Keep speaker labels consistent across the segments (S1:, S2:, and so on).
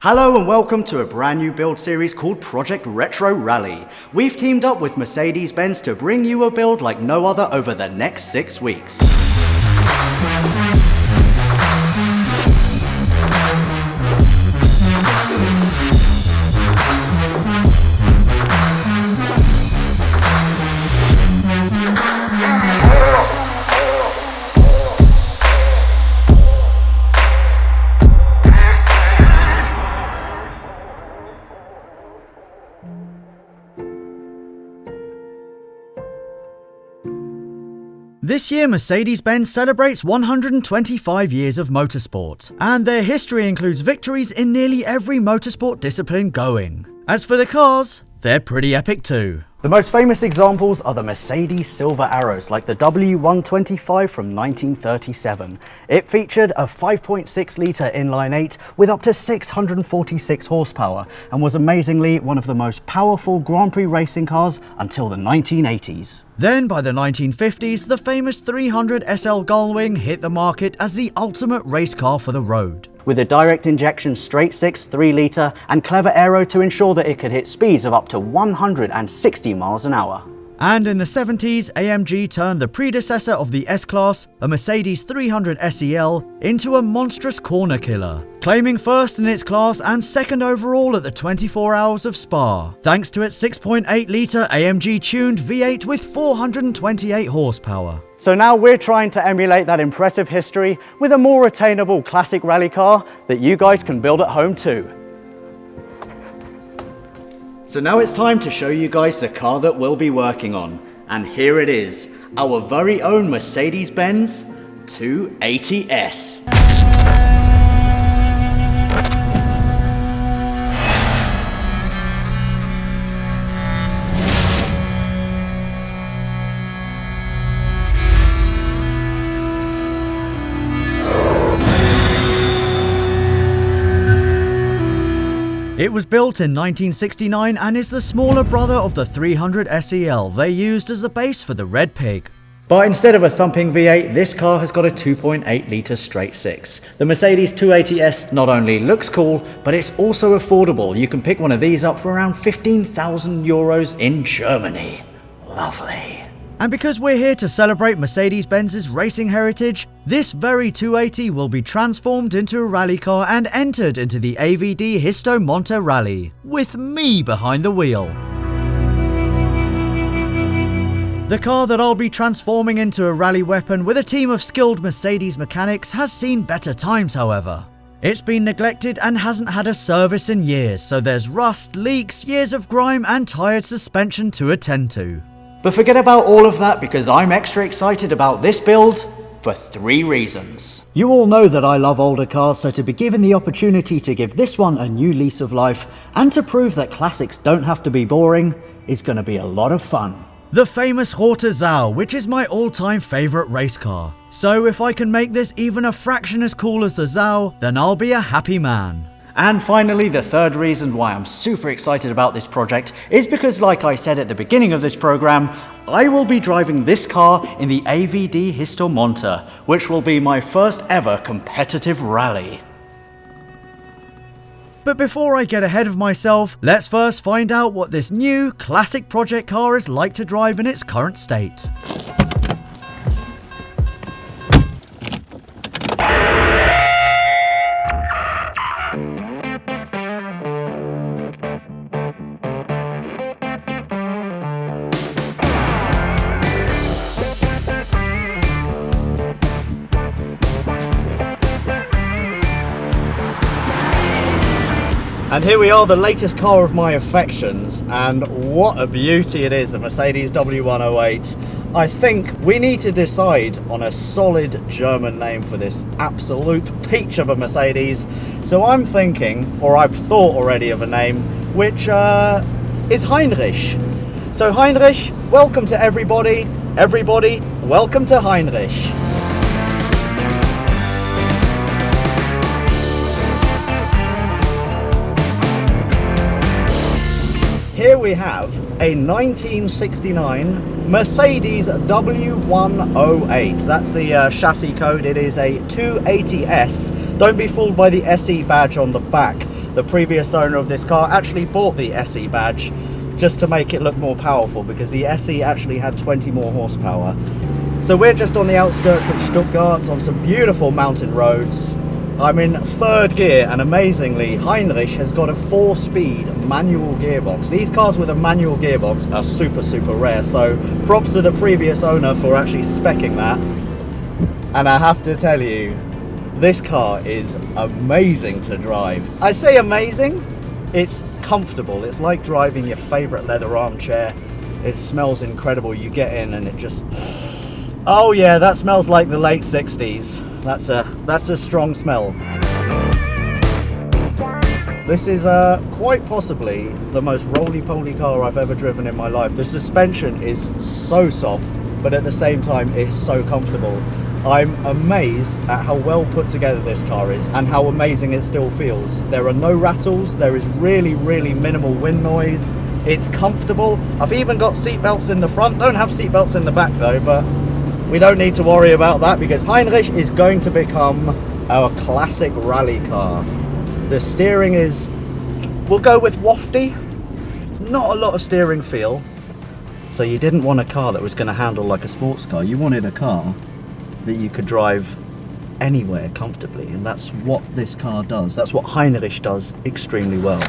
S1: Hello and welcome to a brand new build series called Project Retro Rally. We've teamed up with Mercedes-Benz to bring you a build like no other over the next 6 weeks.
S2: This year, Mercedes-Benz celebrates 125 years of motorsport, and their history includes victories in nearly every motorsport discipline going. As for the cars, they're pretty epic too.
S1: The most famous examples are the Mercedes Silver Arrows, like the W125 from 1937. It featured a 5.6-litre inline-8 with up to 646 horsepower and was amazingly one of the most powerful Grand Prix racing cars until the 1980s.
S2: Then, by the 1950s, the famous 300 SL Gullwing hit the market as the ultimate race car for the road.
S1: With a direct injection straight-six 3-litre and clever aero to ensure that it could hit speeds of up to 160 miles an hour.
S2: And in the 70s, AMG turned the predecessor of the S-Class, a Mercedes 300 SEL, into a monstrous corner killer, claiming first in its class and second overall at the 24 Hours of Spa, thanks to its 6.8-litre AMG-tuned V8 with 428 horsepower.
S1: So now we're trying to emulate that impressive history with a more attainable classic rally car that you guys can build at home too. So now it's time to show you guys the car that we'll be working on. And here it is, our very own Mercedes-Benz 280S.
S2: It was built in 1969 and is the smaller brother of the 300 SEL they used as a base for the Red Pig.
S1: But instead of a thumping V8, this car has got a 2.8-litre straight-six. The Mercedes 280S not only looks cool, but it's also affordable. You can pick one of these up for around 15,000 euros in Germany. Lovely.
S2: And because we're here to celebrate Mercedes-Benz's racing heritage, this very 280 will be transformed into a rally car and entered into the AvD Histo Monte rally, with me behind the wheel. The car that I'll be transforming into a rally weapon with a team of skilled Mercedes mechanics has seen better times, however. It's been neglected and hasn't had a service in years, so there's rust, leaks, years of grime and tired suspension to attend to.
S1: But forget about all of that because I'm extra excited about this build for 3 reasons. You all know that I love older cars, so to be given the opportunity to give this one a new lease of life and to prove that classics don't have to be boring is going to be a lot of fun.
S2: The famous Autohaus, which is my all-time favourite race car. So if I can make this even a fraction as cool as the Zau, then I'll be a happy man.
S1: And finally, the third reason why I'm super excited about this project is because, like I said at the beginning of this program, I will be driving this car in the AvD Histo Monte, which will be my first ever competitive rally.
S2: But before I get ahead of myself, let's first find out what this new classic project car is like to drive in its current state.
S1: And here we are, the latest car of my affections, and what a beauty it is, the Mercedes W108. I think we need to decide on a solid German name for this absolute peach of a Mercedes. So I'm thinking, or I've thought already of a name, which is Heinrich. So Heinrich, welcome to everybody. Everybody, welcome to Heinrich. Here we have a 1969 Mercedes W108. That's the chassis code. It is a 280S. Don't be fooled by the SE badge on the back. the previous owner of this car actually bought the SE badge just to make it look more powerful, because the SE actually had 20 more horsepower. So we're just on the outskirts of Stuttgart on some beautiful mountain roads. I'm in third gear, and amazingly Heinrich has got a 4-speed manual gearbox. These cars with a manual gearbox are super rare, so props to the previous owner for actually speccing that. And I have to tell you, this car is amazing to drive. I say amazing, it's comfortable. It's like driving your favorite leather armchair. It smells incredible. You get in and it just, oh yeah, that smells like the late 60s. That's a strong smell. This is quite possibly the most roly-poly car I've ever driven in my life. The suspension is so soft, but at the same time it's so comfortable. I'm amazed at how well put together this car is and how amazing it still feels. There are no rattles, there is really minimal wind noise. It's comfortable. I've even got seat belts in the front. Don't have seat belts in the back though, but we don't need to worry about that because Heinrich is going to become our classic rally car. The steering is, we'll go with wafty. It's not a lot of steering feel. So you didn't want a car that was going to handle like a sports car. You wanted a car that you could drive anywhere comfortably, and that's what this car does. That's what Heinrich does extremely well.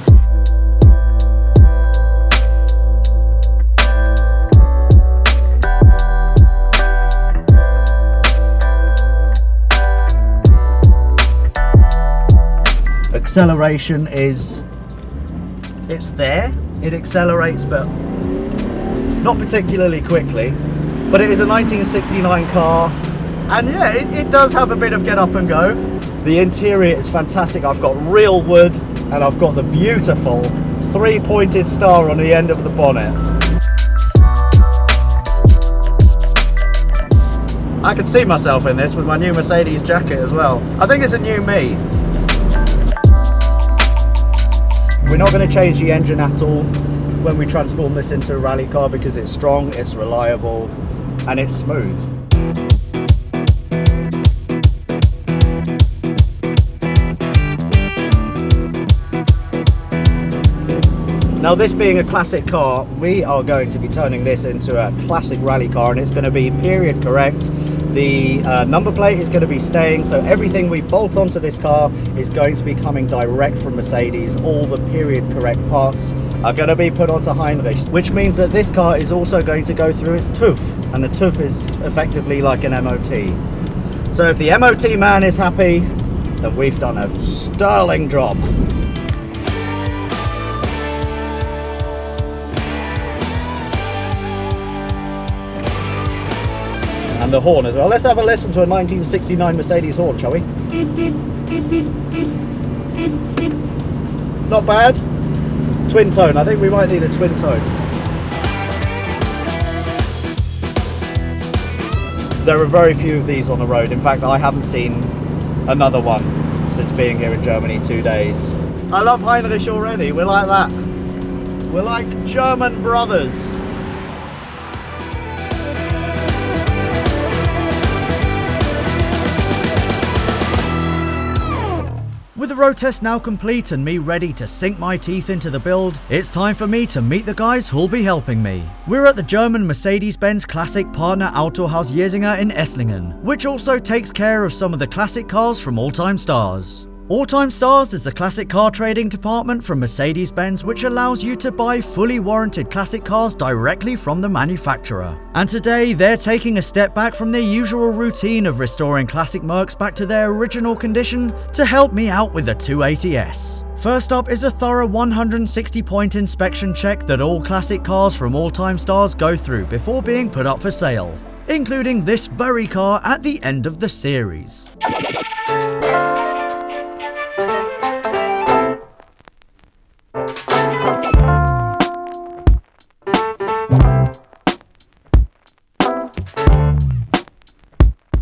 S1: Acceleration is, it's there, it accelerates, but not particularly quickly, but it is a 1969 car. And yeah, it does have a bit of get up and go. The interior is fantastic. I've got real wood and I've got the beautiful 3-pointed star on the end of the bonnet. I can see myself in this with my new Mercedes jacket as well. I think it's a new me. We're not going to change the engine at all when we transform this into a rally car because it's strong, it's reliable and it's smooth. Now, this being a classic car, we are going to be turning this into a classic rally car, and it's going to be period correct. The number plate is going to be staying, so everything we bolt onto this car is going to be coming direct from Mercedes. All the period correct parts are going to be put onto Heinrich, which means that this car is also going to go through its TÜV, and the TÜV is effectively like an MOT. So if the MOT man is happy, then we've done a sterling job. And the horn as well. Let's have a listen to a 1969 Mercedes horn, shall we? Not bad. Twin tone. I think we might need a twin tone. There are very few of these on the road. In fact, I haven't seen another one since being here in Germany 2 days. I love Heinrich already. We're like that. We're like German brothers.
S2: With the road test now complete and me ready to sink my teeth into the build, it's time for me to meet the guys who'll be helping me. We're at the German Mercedes-Benz classic partner Autohaus Jesinger in Esslingen, which also takes care of some of the classic cars from All Time Stars. All Time Stars is the classic car trading department from Mercedes-Benz, which allows you to buy fully warranted classic cars directly from the manufacturer. And today they're taking a step back from their usual routine of restoring classic Mercs back to their original condition to help me out with the 280S. First up is a thorough 160-point inspection check that all classic cars from All Time Stars go through before being put up for sale, including this very car at the end of the series.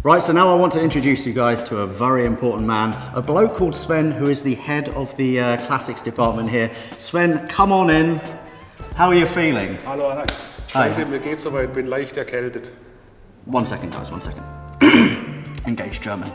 S1: Right, so now I want to introduce you guys to a very important man, a bloke called Sven, who is the head of the classics department here. Sven, come on in. How are you feeling?
S3: Hallo Alex.
S1: Hi.
S3: Danke, mir geht's soweit, bin leicht erkältet.
S1: 1 second, guys, 1 second. Engage German.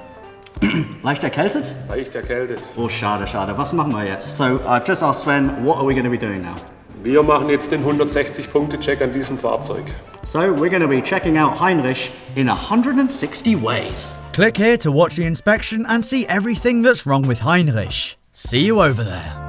S1: Leicht erkältet?
S3: Leicht erkältet.
S1: Oh, schade, schade. Was machen wir jetzt? So, I've just asked Sven, what are we going to be doing now?
S3: Wir machen jetzt den 160-Punkte-Check an diesem Fahrzeug.
S1: So, we're going to be checking out Heinrich in 160 ways.
S2: Click here to watch the inspection and see everything that's wrong with Heinrich. See you over there.